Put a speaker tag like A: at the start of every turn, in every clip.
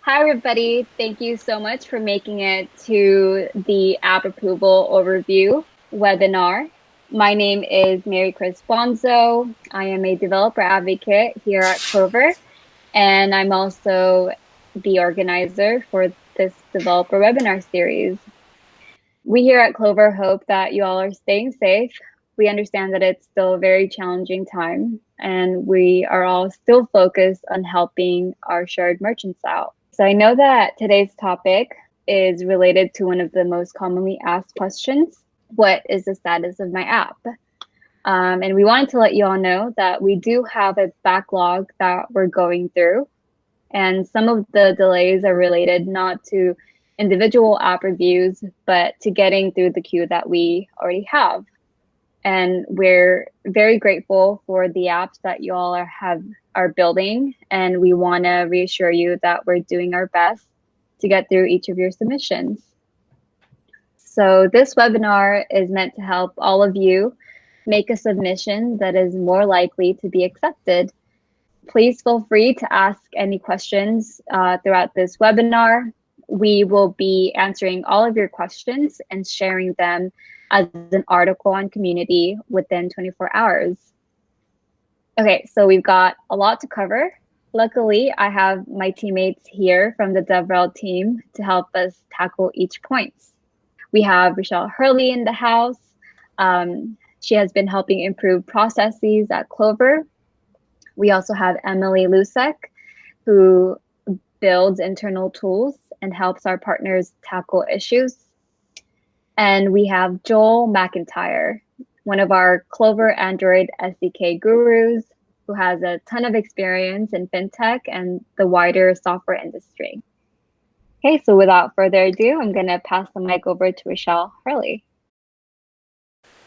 A: Hi, everybody. Thank you so much for making it to the app approval overview webinar. My name is Mary Chris Bonzo. I am a developer advocate here at Clover, and I'm also the organizer for this developer webinar series. We here at Clover hope that you all are staying safe. We understand that it's still a very challenging time, and we are all still focused on helping our shared merchants out. So I know that today's topic is related to one of the most commonly asked questions: what is the status of my app? And we wanted to let you all know that we do have a backlog that we're going through. And some of the delays are related not to individual app reviews, but to getting through the queue that we already have. And we're very grateful for the apps that you all are building. And we want to reassure you that we're doing our best to get through each of your submissions. So this webinar is meant to help all of you make a submission that is more likely to be accepted. Please feel free to ask any questions throughout this webinar. We will be answering all of your questions and sharing them as an article on community within 24 hours. Okay, so we've got a lot to cover. Luckily, I have my teammates here from the DevRel team to help us tackle each point. We have Richelle Herrli in the house. She has been helping improve processes at Clover. We also have Emily Lucek, who builds internal tools and helps our partners tackle issues. And we have Joel McIntyre, one of our Clover Android SDK gurus, who has a ton of experience in Fintech and the wider software industry. Okay, so without further ado, I'm going to pass the mic over to Richelle Herrli.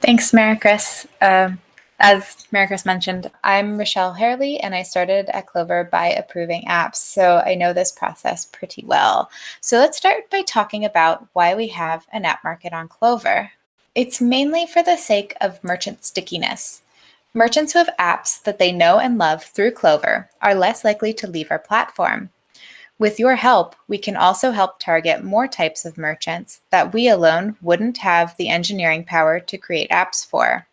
B: Thanks, Mary Chris. As Mary Chris mentioned, I'm Richelle Herrli, and I started at Clover by approving apps, so I know this process pretty well. So let's start by talking about why we have an app market on Clover. It's mainly for the sake of merchant stickiness. Merchants who have apps that they know and love through Clover are less likely to leave our platform. With your help, we can also help target more types of merchants that we alone wouldn't have the engineering power to create apps for.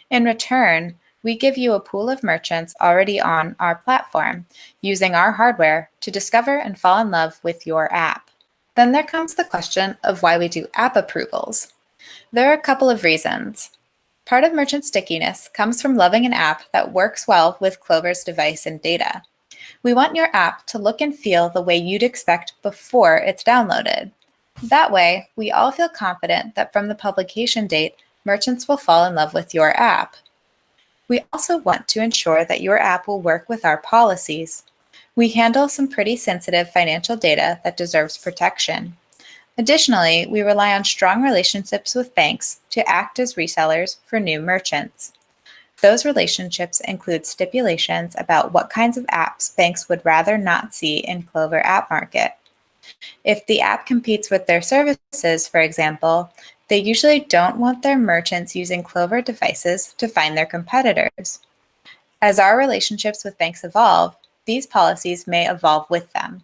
B: In return, we give you a pool of merchants already on our platform, using our hardware to discover and fall in love with your app. Then there comes the question of why we do app approvals. There are a couple of reasons. Part of merchant stickiness comes from loving an app that works well with Clover's device and data. We want your app to look and feel the way you'd expect before it's downloaded. That way, we all feel confident that from the publication date, merchants will fall in love with your app. We also want to ensure that your app will work with our policies. We handle some pretty sensitive financial data that deserves protection. Additionally, we rely on strong relationships with banks to act as resellers for new merchants. Those relationships include stipulations about what kinds of apps banks would rather not see in Clover App Market. If the app competes with their services, for example, they usually don't want their merchants using Clover devices to find their competitors. As our relationships with banks evolve, these policies may evolve with them.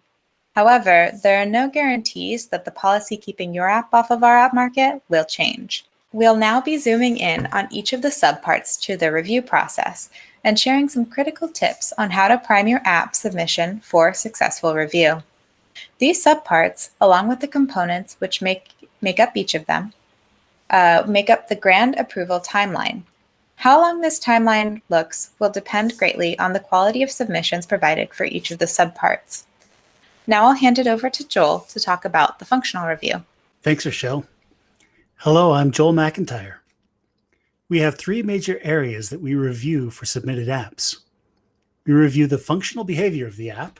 B: However, there are no guarantees that the policy keeping your app off of our app market will change. We'll now be zooming in on each of the subparts to the review process and sharing some critical tips on how to prime your app submission for successful review. These subparts, along with the components which make up each of them, make up the grand approval timeline. How long this timeline looks will depend greatly on the quality of submissions provided for each of the subparts. Now I'll hand it over to Joel to talk about the functional review.
C: Thanks, Richelle. Hello, I'm Joel McIntyre. We have three major areas that we review for submitted apps. We review the functional behavior of the app.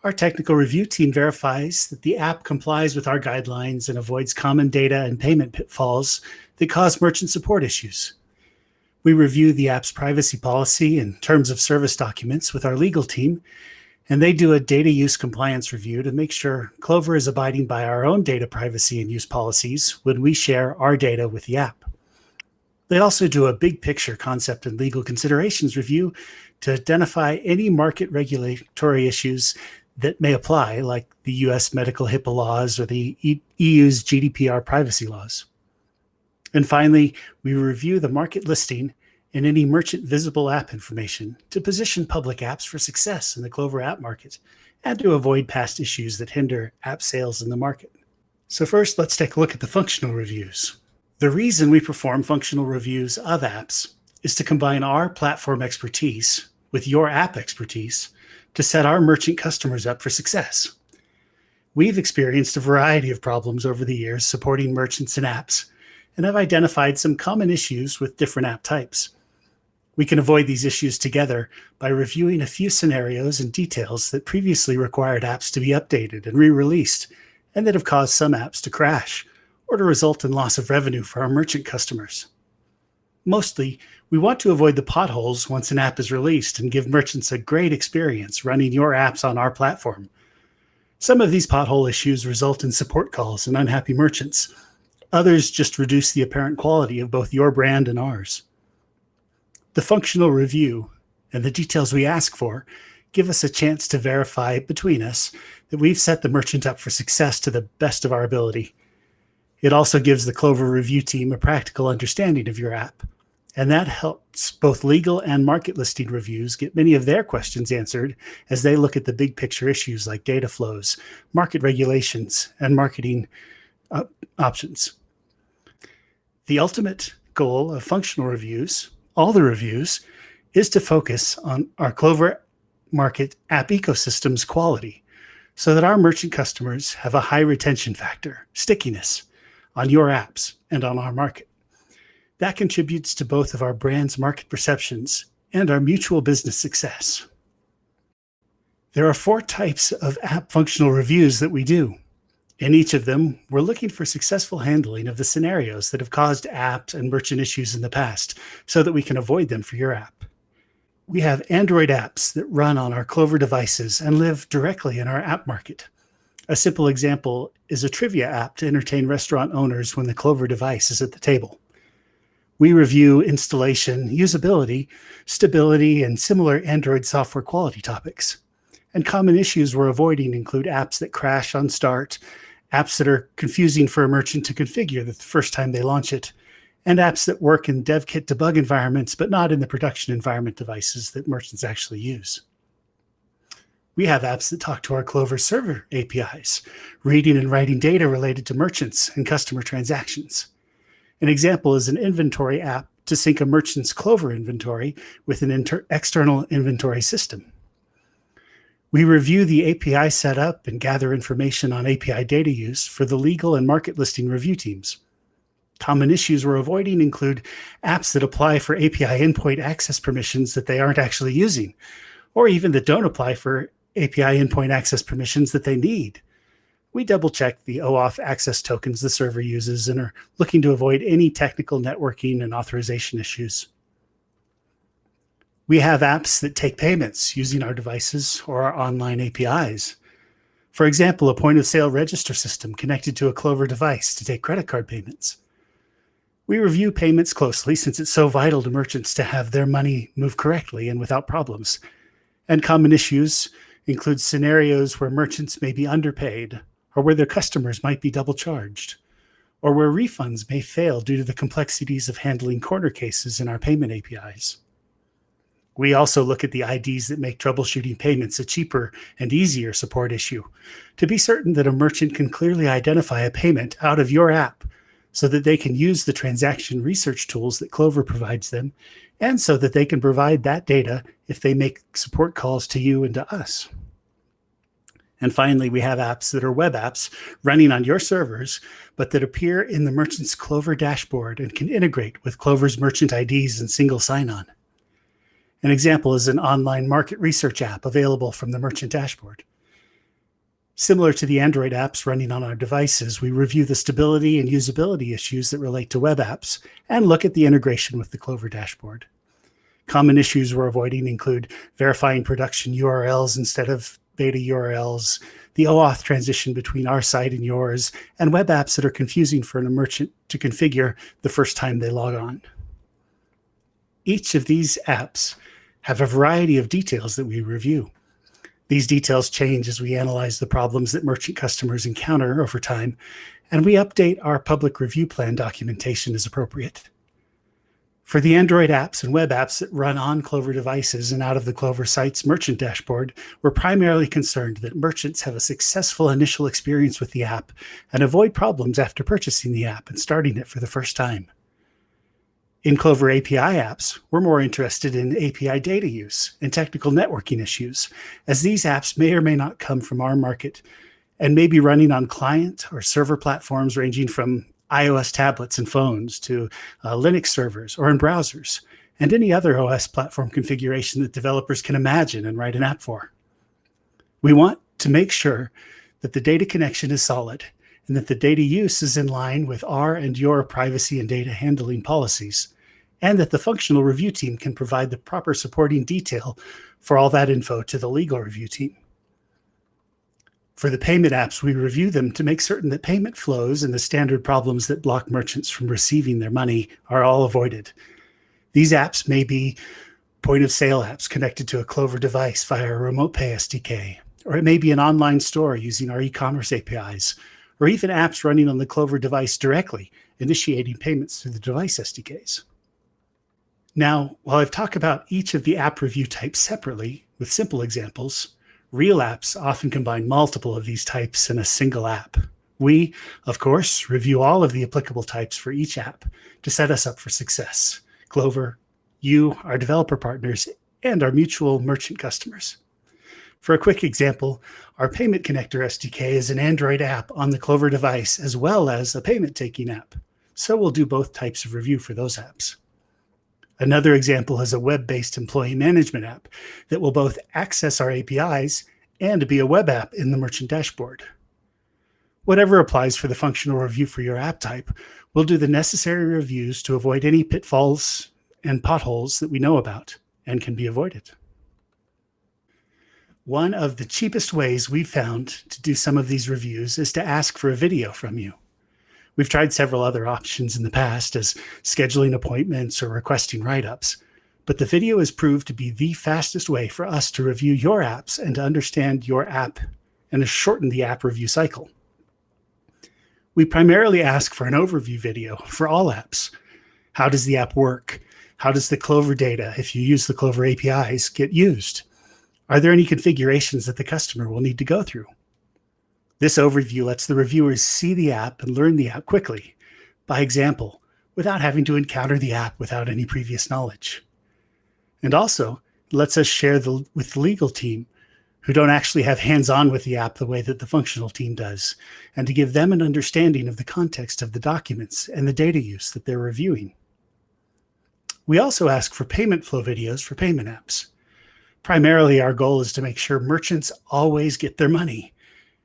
C: Our technical review team verifies that the app complies with our guidelines and avoids common data and payment pitfalls that cause merchant support issues. We review the app's privacy policy and terms of service documents with our legal team, and they do a data use compliance review to make sure Clover is abiding by our own data privacy and use policies when we share our data with the app. They also do a big picture concept and legal considerations review to identify any market regulatory issues that may apply, like the US medical HIPAA laws or the EU's GDPR privacy laws. And finally, we review the market listing and any merchant visible app information to position public apps for success in the Clover App Market and to avoid past issues that hinder app sales in the market. So first, let's take a look at the functional reviews. The reason we perform functional reviews of apps is to combine our platform expertise with your app expertise to set our merchant customers up for success. We've experienced a variety of problems over the years supporting merchants and apps, and have identified some common issues with different app types. We can avoid these issues together by reviewing a few scenarios and details that previously required apps to be updated and re-released, and that have caused some apps to crash or to result in loss of revenue for our merchant customers. Mostly, we want to avoid the potholes once an app is released and give merchants a great experience running your apps on our platform. Some of these pothole issues result in support calls and unhappy merchants. Others just reduce the apparent quality of both your brand and ours. The functional review and the details we ask for give us a chance to verify between us that we've set the merchant up for success to the best of our ability. It also gives the Clover review team a practical understanding of your app, and that helps both legal and market listing reviews get many of their questions answered as they look at the big picture issues like data flows, market regulations, and marketing options. The ultimate goal of functional reviews, all the reviews, is to focus on our Clover Market app ecosystem's quality so that our merchant customers have a high retention factor, stickiness, on your apps and on our market. That contributes to both of our brand's market perceptions and our mutual business success. There are 4 types of app functional reviews that we do. In each of them, we're looking for successful handling of the scenarios that have caused app and merchant issues in the past so that we can avoid them for your app. We have Android apps that run on our Clover devices and live directly in our app market. A simple example is a trivia app to entertain restaurant owners when the Clover device is at the table. We review installation, usability, stability, and similar Android software quality topics. And common issues we're avoiding include apps that crash on start, apps that are confusing for a merchant to configure the first time they launch it, and apps that work in DevKit debug environments, but not in the production environment devices that merchants actually use. We have apps that talk to our Clover server APIs, reading and writing data related to merchants and customer transactions. An example is an inventory app to sync a merchant's Clover inventory with an external inventory system. We review the API setup and gather information on API data use for the legal and market listing review teams. Common issues we're avoiding include apps that apply for API endpoint access permissions that they aren't actually using, or even that don't apply for API endpoint access permissions that they need. We double-check the OAuth access tokens the server uses and are looking to avoid any technical networking and authorization issues. We have apps that take payments using our devices or our online APIs. For example, a point-of-sale register system connected to a Clover device to take credit card payments. We review payments closely since it's so vital to merchants to have their money move correctly and without problems. And common issues include scenarios where merchants may be underpaid, or where their customers might be double charged, or where refunds may fail due to the complexities of handling corner cases in our payment APIs. We also look at the IDs that make troubleshooting payments a cheaper and easier support issue to be certain that a merchant can clearly identify a payment out of your app so that they can use the transaction research tools that Clover provides them, and so that they can provide that data if they make support calls to you and to us. And finally, we have apps that are web apps running on your servers, but that appear in the merchant's Clover dashboard and can integrate with Clover's merchant IDs and single sign-on. An example is an online market research app available from the merchant dashboard. Similar to the Android apps running on our devices, we review the stability and usability issues that relate to web apps and look at the integration with the Clover dashboard. Common issues we're avoiding include verifying production URLs instead of beta URLs, the OAuth transition between our site and yours, and web apps that are confusing for a merchant to configure the first time they log on. Each of these apps have a variety of details that we review. These details change as we analyze the problems that merchant customers encounter over time, and we update our public review plan documentation as appropriate. For the Android apps and web apps that run on Clover devices and out of the Clover site's merchant dashboard, we're primarily concerned that merchants have a successful initial experience with the app and avoid problems after purchasing the app and starting it for the first time. In Clover API apps, we're more interested in API data use and technical networking issues, as these apps may or may not come from our market and may be running on client or server platforms ranging from iOS tablets and phones to Linux servers or in browsers, and any other OS platform configuration that developers can imagine and write an app for. We want to make sure that the data connection is solid and that the data use is in line with our and your privacy and data handling policies, and that the functional review team can provide the proper supporting detail for all that info to the legal review team. For the payment apps, we review them to make certain that payment flows and the standard problems that block merchants from receiving their money are all avoided. These apps may be point-of-sale apps connected to a Clover device via a remote pay SDK, or it may be an online store using our e-commerce APIs, or even apps running on the Clover device directly, initiating payments through the device SDKs. Now, while I've talked about each of the app review types separately with simple examples, real apps often combine multiple of these types in a single app. We, of course, review all of the applicable types for each app to set us up for success. Clover, you, our developer partners, and our mutual merchant customers. For a quick example, our Payment Connector SDK is an Android app on the Clover device as well as a payment taking app. So we'll do both types of review for those apps. Another example is a web-based employee management app that will both access our APIs and be a web app in the merchant dashboard. Whatever applies for the functional review for your app type, we'll do the necessary reviews to avoid any pitfalls and potholes that we know about and can be avoided. One of the cheapest ways we've found to do some of these reviews is to ask for a video from you. We've tried several other options in the past, as scheduling appointments or requesting write-ups, but the video has proved to be the fastest way for us to review your apps and to understand your app and to shorten the app review cycle. We primarily ask for an overview video for all apps. How does the app work? How does the Clover data, if you use the Clover APIs, get used? Are there any configurations that the customer will need to go through? This overview lets the reviewers see the app and learn the app quickly, by example, without having to encounter the app without any previous knowledge. And also, it lets us share with the legal team, who don't actually have hands-on with the app the way that the functional team does, and to give them an understanding of the context of the documents and the data use that they're reviewing. We also ask for payment flow videos for payment apps. Primarily, our goal is to make sure merchants always get their money.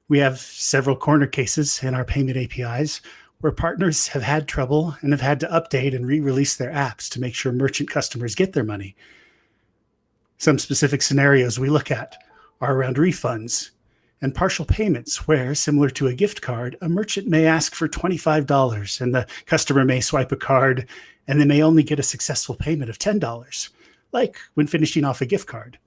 C: We have several corner cases in our payment APIs where partners have had trouble and have had to update and re-release their apps to make sure merchant customers get their money. Some specific scenarios we look at are around refunds and partial payments where, similar to a gift card, a merchant may ask for $25 and the customer may swipe a card and they may only get a successful payment of $10, like when finishing off a gift card.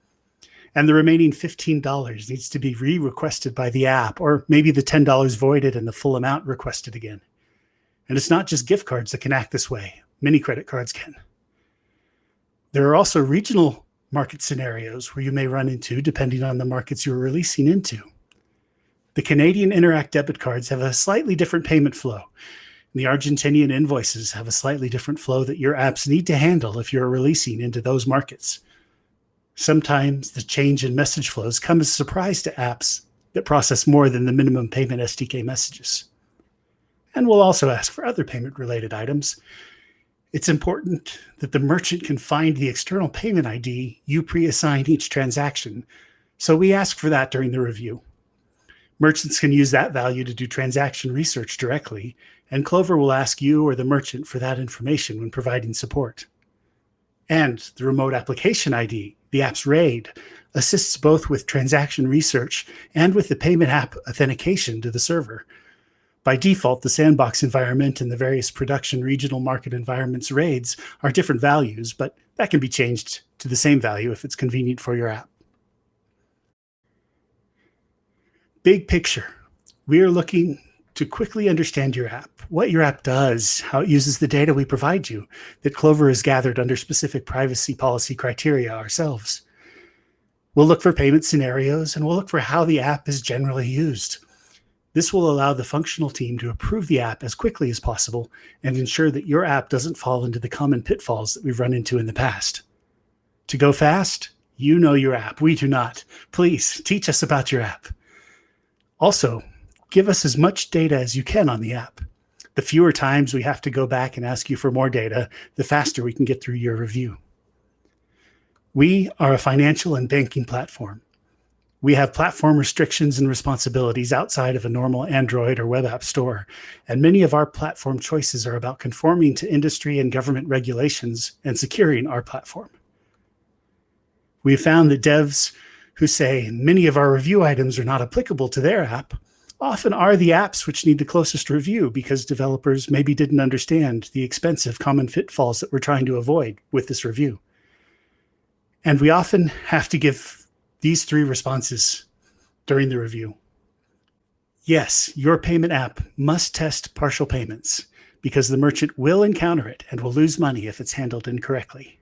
C: And the remaining $15 needs to be re-requested by the app, or maybe the $10 voided and the full amount requested again. And it's not just gift cards that can act this way. Many credit cards can. There are also regional market scenarios where you may run into, depending on the markets you're releasing into. The Canadian Interact debit cards have a slightly different payment flow. And the Argentinian invoices have a slightly different flow that your apps need to handle if you're releasing into those markets. Sometimes the change in message flows come as a surprise to apps that process more than the minimum payment SDK messages. And we'll also ask for other payment-related items. It's important that the merchant can find the external payment ID you pre-assign each transaction, so we ask for that during the review. Merchants can use that value to do transaction research directly, and Clover will ask you or the merchant for that information when providing support. And the remote application ID, the app's RAID, assists both with transaction research and with the payment app authentication to the server. By default, the sandbox environment and the various production regional market environments RAIDs are different values, but that can be changed to the same value if it's convenient for your app. Big picture, we are looking to quickly understand your app, what your app does, how it uses the data we provide you that Clover has gathered under specific privacy policy criteria ourselves. We'll look for payment scenarios, and we'll look for how the app is generally used. This will allow the functional team to approve the app as quickly as possible and ensure that your app doesn't fall into the common pitfalls that we've run into in the past. To go fast, you know your app. We do not. Please teach us about your app. Also, give us as much data as you can on the app. The fewer times we have to go back and ask you for more data, the faster we can get through your review. We are a financial and banking platform. We have platform restrictions and responsibilities outside of a normal Android or web app store, and many of our platform choices are about conforming to industry and government regulations and securing our platform. We have found that devs who say many of our review items are not applicable to their app often are the apps which need the closest review because developers maybe didn't understand the expensive common pitfalls that we're trying to avoid with this review. And we often have to give these three responses during the review. Yes, your payment app must test partial payments because the merchant will encounter it and will lose money if it's handled incorrectly.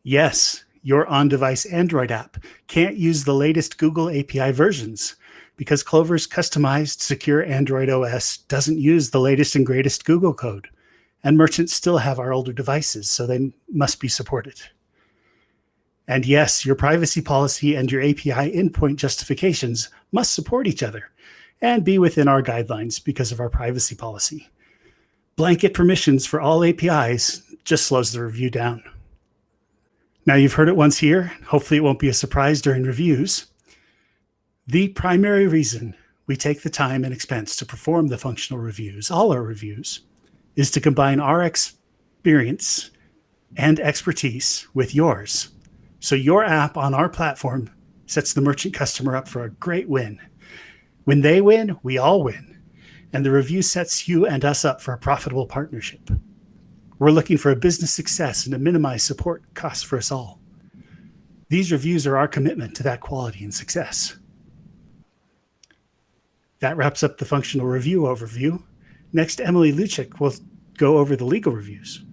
C: Yes, your on-device Android app can't use the latest Google API versions because Clover's customized secure Android OS doesn't use the latest and greatest Google code, and merchants still have our older devices, so they must be supported. And yes, your privacy policy and your API endpoint justifications must support each other and be within our guidelines because of our privacy policy. Blanket permissions for all APIs just slows the review down. Now you've heard it once here. Hopefully it won't be a surprise during reviews. The primary reason we take the time and expense to perform the functional reviews, all our reviews, is to combine our experience and expertise with yours. So your app on our platform sets the merchant customer up for a great win. When they win, we all win. And the review sets you and us up for a profitable partnership. We're looking for a business success and to minimize support costs for us all. These reviews are our commitment to that quality and success. That wraps up the functional review overview. Next, Emily Lucek will go over the legal reviews.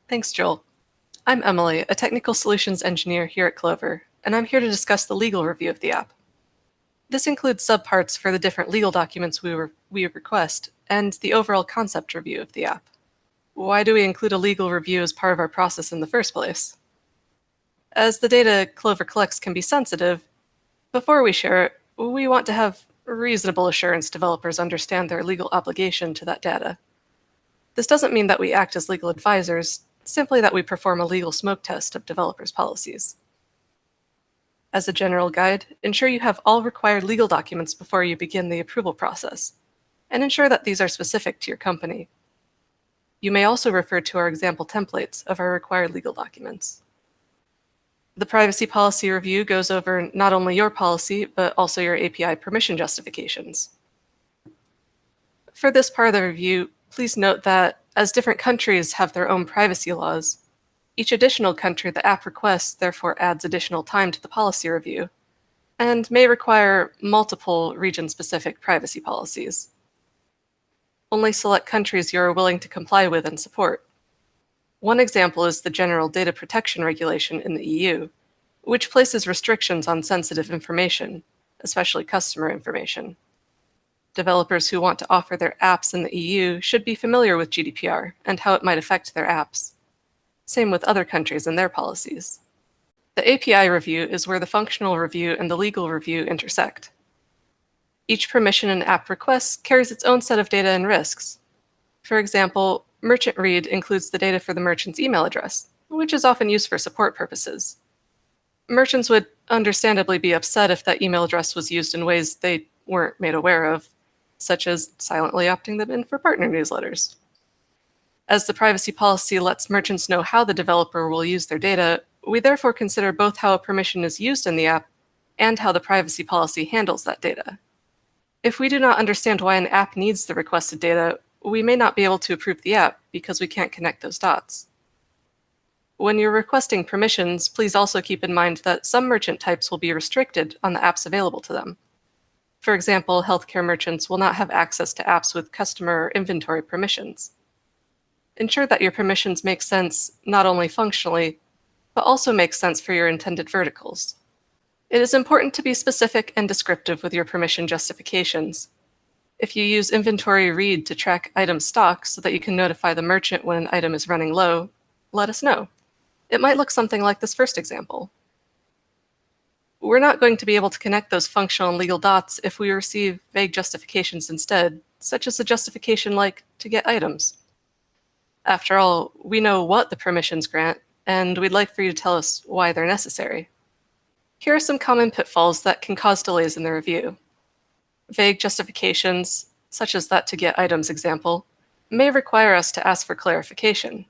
D: Thanks, Joel. I'm Emily, a technical solutions engineer here at Clover, and I'm here to discuss the legal review of the app. This includes subparts for the different legal documents we request and the overall concept review of the app. Why do we include a legal review as part of our process in the first place? As the data Clover collects can be sensitive, before we share it, we want to have reasonable assurance developers understand their legal obligation to that data. This doesn't mean that we act as legal advisors, simply that we perform a legal smoke test of developers' policies. As a general guide, ensure you have all required legal documents before you begin the approval process, and ensure that these are specific to your company. You may also refer to our example templates of our required legal documents. The privacy policy review goes over not only your policy, but also your API permission justifications. For this part of the review, please note that as different countries have their own privacy laws, each additional country the app requests therefore adds additional time to the policy review, and may require multiple region-specific privacy policies. Only select countries you are willing to comply with and support. One example is the General Data Protection Regulation in the EU, which places restrictions on sensitive information, especially customer information. Developers who want to offer their apps in the EU should be familiar with GDPR and how it might affect their apps. Same with other countries and their policies. The API review is where the functional review and the legal review intersect. Each permission and app request carries its own set of data and risks. For example, merchant read includes the data for the merchant's email address, which is often used for support purposes. Merchants would understandably be upset if that email address was used in ways they weren't made aware of, such as silently opting them in for partner newsletters. As the privacy policy lets merchants know how the developer will use their data, we therefore consider both how a permission is used in the app and how the privacy policy handles that data. If we do not understand why an app needs the requested data, we may not be able to approve the app because we can't connect those dots. When you're requesting permissions, please also keep in mind that some merchant types will be restricted on the apps available to them, For example, healthcare merchants will not have access to apps with customer or inventory permissions. Ensure that your permissions make sense not only functionally, but also make sense for your intended verticals. It is important to be specific and descriptive with your permission justifications. If you use inventory read to track item stock so that you can notify the merchant when an item is running low, let us know. It might look something like this first example. We're not going to be able to connect those functional and legal dots if we receive vague justifications instead, such as a justification like to get items. After all, we know what the permissions grant, and we'd like for you to tell us why they're necessary. Here are some common pitfalls that can cause delays in the review. Vague justifications, such as that to get items example, may require us to ask for clarification.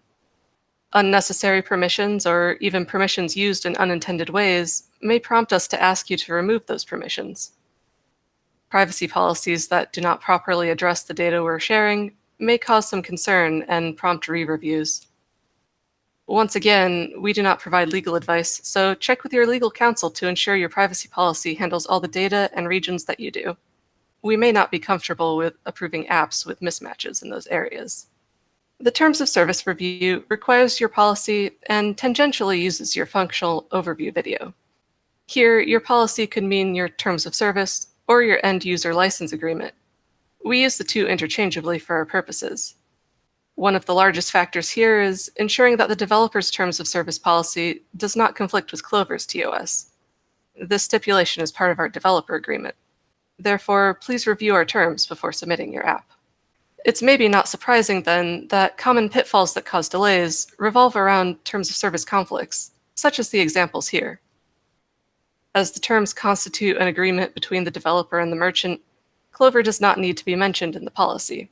D: Unnecessary permissions, or even permissions used in unintended ways, may prompt us to ask you to remove those permissions. Privacy policies that do not properly address the data we're sharing may cause some concern and prompt re-reviews. Once again, we do not provide legal advice, so check with your legal counsel to ensure your privacy policy handles all the data and regions that you do. We may not be comfortable with approving apps with mismatches in those areas. The Terms of Service review requires your policy and tangentially uses your functional overview video. Here, your policy could mean your Terms of Service or your End User License Agreement. We use the two interchangeably for our purposes. One of the largest factors here is ensuring that the developer's Terms of Service policy does not conflict with Clover's TOS. This stipulation is part of our developer agreement. Therefore, please review our terms before submitting your app. It's maybe not surprising, then, that common pitfalls that cause delays revolve around Terms of Service conflicts, such as the examples here. As the terms constitute an agreement between the developer and the merchant, Clover does not need to be mentioned in the policy.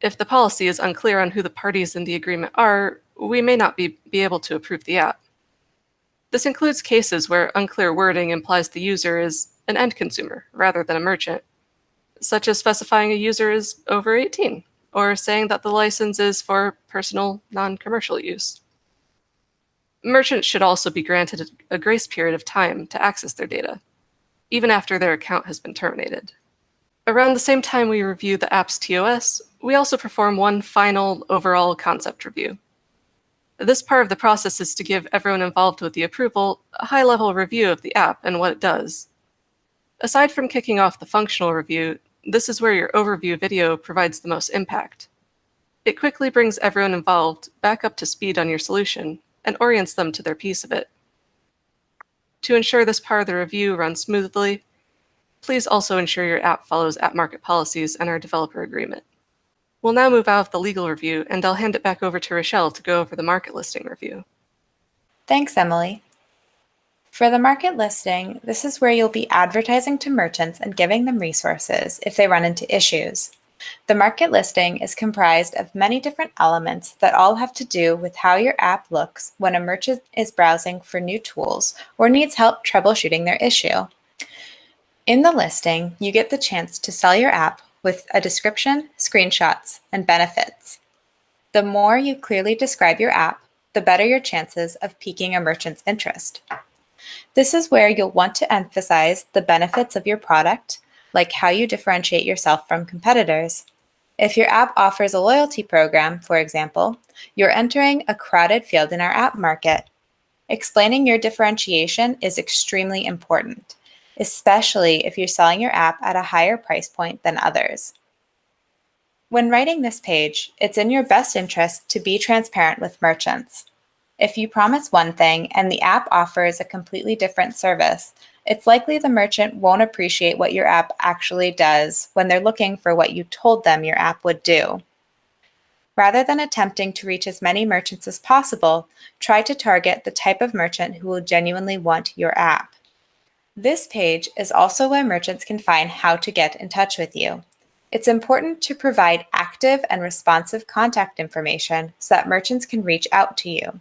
D: If the policy is unclear on who the parties in the agreement are, we may not be able to approve the app. This includes cases where unclear wording implies the user is an end consumer rather than a merchant, such as specifying a user is over 18, or saying that the license is for personal, non-commercial use. Merchants should also be granted a grace period of time to access their data, even after their account has been terminated. Around the same time we review the app's TOS, we also perform one final overall concept review. This part of the process is to give everyone involved with the approval a high-level review of the app and what it does. Aside from kicking off the functional review, this is where your overview video provides the most impact. It quickly brings everyone involved back up to speed on your solution and orients them to their piece of it. To ensure this part of the review runs smoothly, please also ensure your app follows App Market policies and our developer agreement. We'll now move out of the legal review, and I'll hand it back over to Richelle to go over the market listing review.
B: Thanks, Emily. For the market listing, this is where you'll be advertising to merchants and giving them resources if they run into issues. The market listing is comprised of many different elements that all have to do with how your app looks when a merchant is browsing for new tools or needs help troubleshooting their issue. In the listing, you get the chance to sell your app with a description, screenshots, and benefits. The more you clearly describe your app, the better your chances of piquing a merchant's interest. This is where you'll want to emphasize the benefits of your product, like how you differentiate yourself from competitors. If your app offers a loyalty program, for example, you're entering a crowded field in our app market. Explaining your differentiation is extremely important, especially if you're selling your app at a higher price point than others. When writing this page, it's in your best interest to be transparent with merchants. If you promise one thing and the app offers a completely different service, it's likely the merchant won't appreciate what your app actually does when they're looking for what you told them your app would do. Rather than attempting to reach as many merchants as possible, try to target the type of merchant who will genuinely want your app. This page is also where merchants can find how to get in touch with you. It's important to provide active and responsive contact information so that merchants can reach out to you.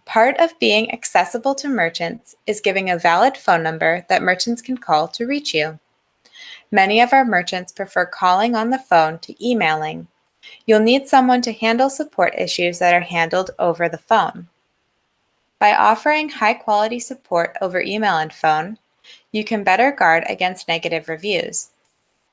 B: Part of being accessible to merchants is giving a valid phone number that merchants can call to reach you. Many of our merchants prefer calling on the phone to emailing. You'll need someone to handle support issues that are handled over the phone. By offering high-quality support over email and phone, You can better guard against negative reviews.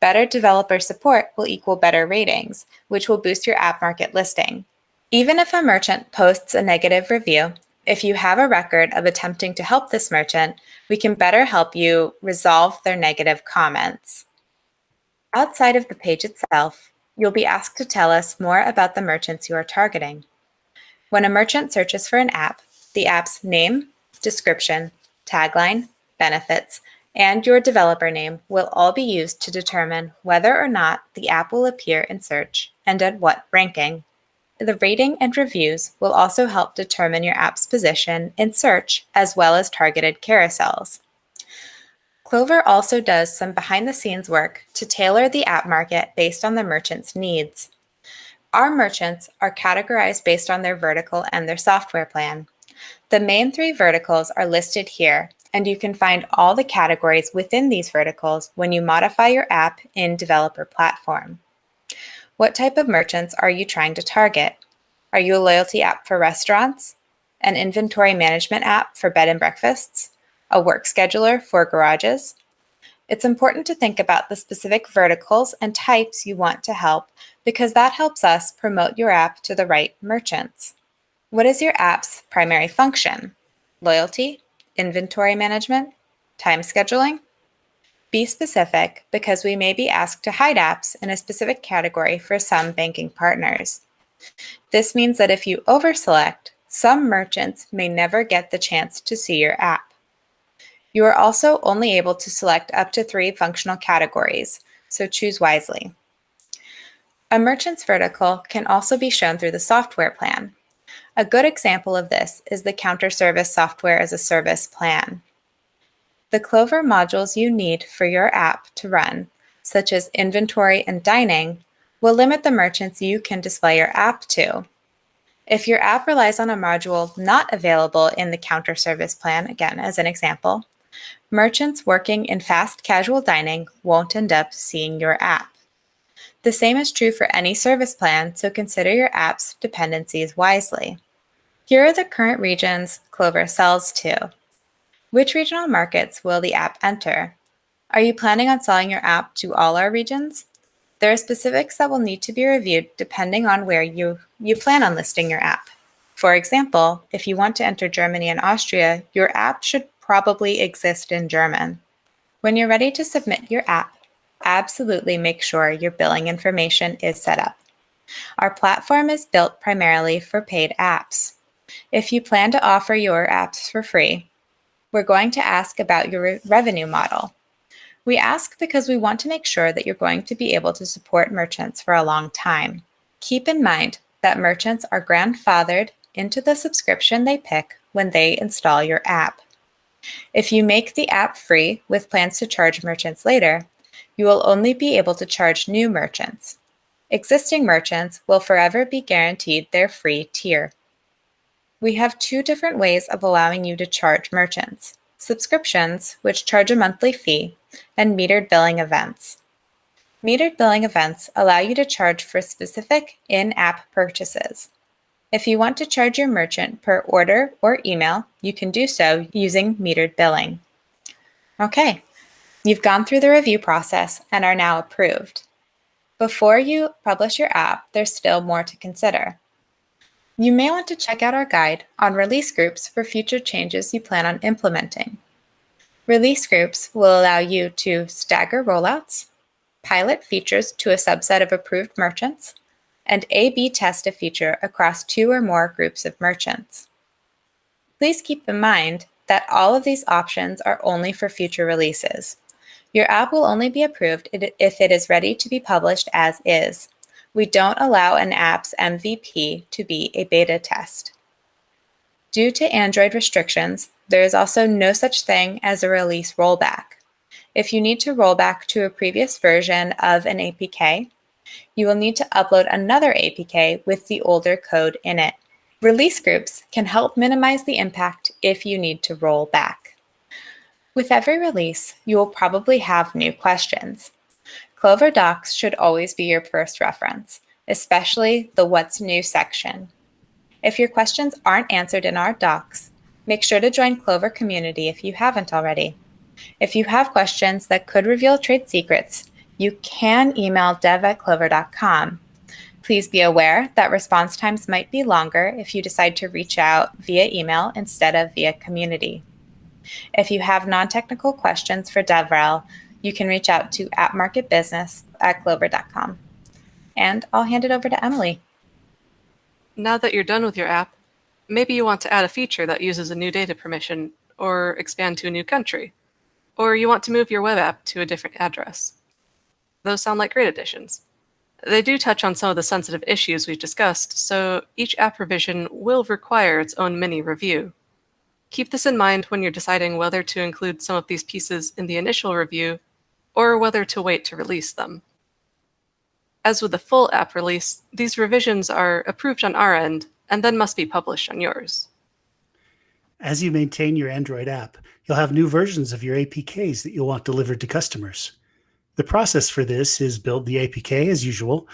B: Better developer support will equal better ratings, which will boost your app market listing. Even if a merchant posts a negative review, if you have a record of attempting to help this merchant, we can better help you resolve their negative comments. Outside of the page itself, you'll be asked to tell us more about the merchants you are targeting. When a merchant searches for an app, the app's name, description, tagline, benefits, and your developer name will all be used to determine whether or not the app will appear in search and at what ranking. The rating and reviews will also help determine your app's position in search as well as targeted carousels. Clover also does some behind-the-scenes work to tailor the app market based on the merchant's needs. Our merchants are categorized based on their vertical and their software plan. The main 3 verticals are listed here, and you can find all the categories within these verticals when you modify your app in Developer Platform. What type of merchants are you trying to target? Are you a loyalty app for restaurants, an inventory management app for bed and breakfasts, a work scheduler for garages? It's important to think about the specific verticals and types you want to help because that helps us promote your app to the right merchants. What is your app's primary function? Loyalty, inventory management, time scheduling? Be specific because we may be asked to hide apps in a specific category for some banking partners. This means that if you overselect, some merchants may never get the chance to see your app. You are also only able to select up to 3 functional categories, so choose wisely. A merchant's vertical can also be shown through the software plan. A good example of this is the Counter Service Software as a Service plan. The Clover modules you need for your app to run, such as inventory and dining, will limit the merchants you can display your app to. If your app relies on a module not available in the Counter Service plan, again as an example, merchants working in fast casual dining won't end up seeing your app. The same is true for any service plan, so consider your app's dependencies wisely. Here are the current regions Clover sells to. Which regional markets will the app enter? Are you planning on selling your app to all our regions? There are specifics that will need to be reviewed depending on where you plan on listing your app. For example, if you want to enter Germany and Austria, your app should probably exist in German. When you're ready to submit your app, absolutely make sure your billing information is set up. Our platform is built primarily for paid apps. If you plan to offer your apps for free, we're going to ask about your revenue model. We ask because we want to make sure that you're going to be able to support merchants for a long time. Keep in mind that merchants are grandfathered into the subscription they pick when they install your app. If you make the app free with plans to charge merchants later, you will only be able to charge new merchants. Existing merchants will forever be guaranteed their free tier. We have 2 different ways of allowing you to charge merchants: subscriptions, which charge a monthly fee, and metered billing events. Metered billing events allow you to charge for specific in-app purchases. If you want to charge your merchant per order or email, you can do so using metered billing. Okay, you've gone through the review process and are now approved. Before you publish your app, there's still more to consider. You may want to check out our guide on release groups for future changes you plan on implementing. Release groups will allow you to stagger rollouts, pilot features to a subset of approved merchants, and A/B test a feature across 2 or more groups of merchants. Please keep in mind that all of these options are only for future releases. Your app will only be approved if it is ready to be published as is. We don't allow an app's MVP to be a beta test. Due to Android restrictions, there is also no such thing as a release rollback. If you need to roll back to a previous version of an APK, you will need to upload another APK with the older code in it. Release groups can help minimize the impact if you need to roll back. With every release, you will probably have new questions. Clover Docs should always be your first reference, especially the What's New section. If your questions aren't answered in our docs, make sure to join Clover Community if you haven't already. If you have questions that could reveal trade secrets, you can email dev@clover.com. Please be aware that response times might be longer if you decide to reach out via email instead of via community. If you have non-technical questions for DevRel, you can reach out to appmarketbusiness@clover.com. And I'll hand it over to Emily.
D: Now that you're done with your app, maybe you want to add a feature that uses a new data permission, or expand to a new country, or you want to move your web app to a different address. Those sound like great additions. They do touch on some of the sensitive issues we've discussed, so each app revision will require its own mini review. Keep this in mind when you're deciding whether to include some of these pieces in the initial review or whether to wait to release them. As with the full app release, these revisions are approved on our end and then must be published on yours.
C: As you maintain your Android app, you'll have new versions of your APKs that you'll want delivered to customers. The process for this is build the APK as usual,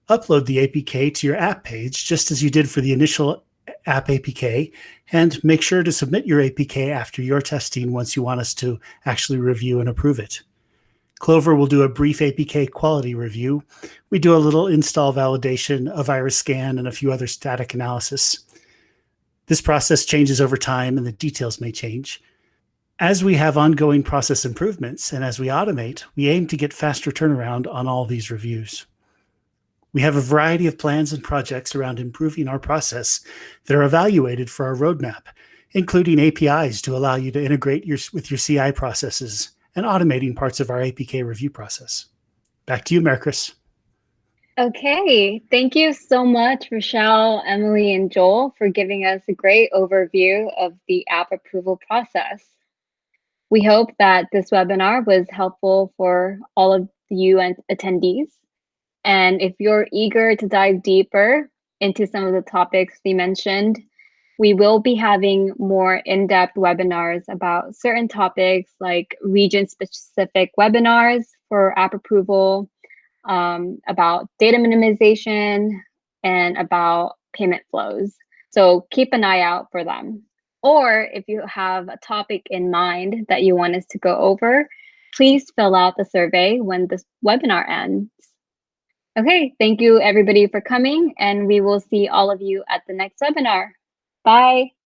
C: upload the APK to your app page just as you did for the initial app APK, and make sure to submit your APK after your testing once you want us to actually review and approve it. Clover will do a brief APK quality review. We do a little install validation, a virus scan, and a few other static analysis. This process changes over time and the details may change. As we have ongoing process improvements and as we automate, we aim to get faster turnaround on all these reviews. We have a variety of plans and projects around improving our process that are evaluated for our roadmap, including APIs to allow you to integrate with your CI processes and automating parts of our APK review process. Back to you, Maricris.
A: Okay, thank you so much, Richelle, Emily, and Joel, for giving us a great overview of the app approval process. We hope that this webinar was helpful for all of you and attendees. And if you're eager to dive deeper into some of the topics we mentioned, we will be having more in-depth webinars about certain topics like region-specific webinars for app approval, about data minimization, and about payment flows. So keep an eye out for them. Or if you have a topic in mind that you want us to go over, please fill out the survey when this webinar ends. Okay, thank you everybody for coming, and we will see all of you at the next webinar. Bye.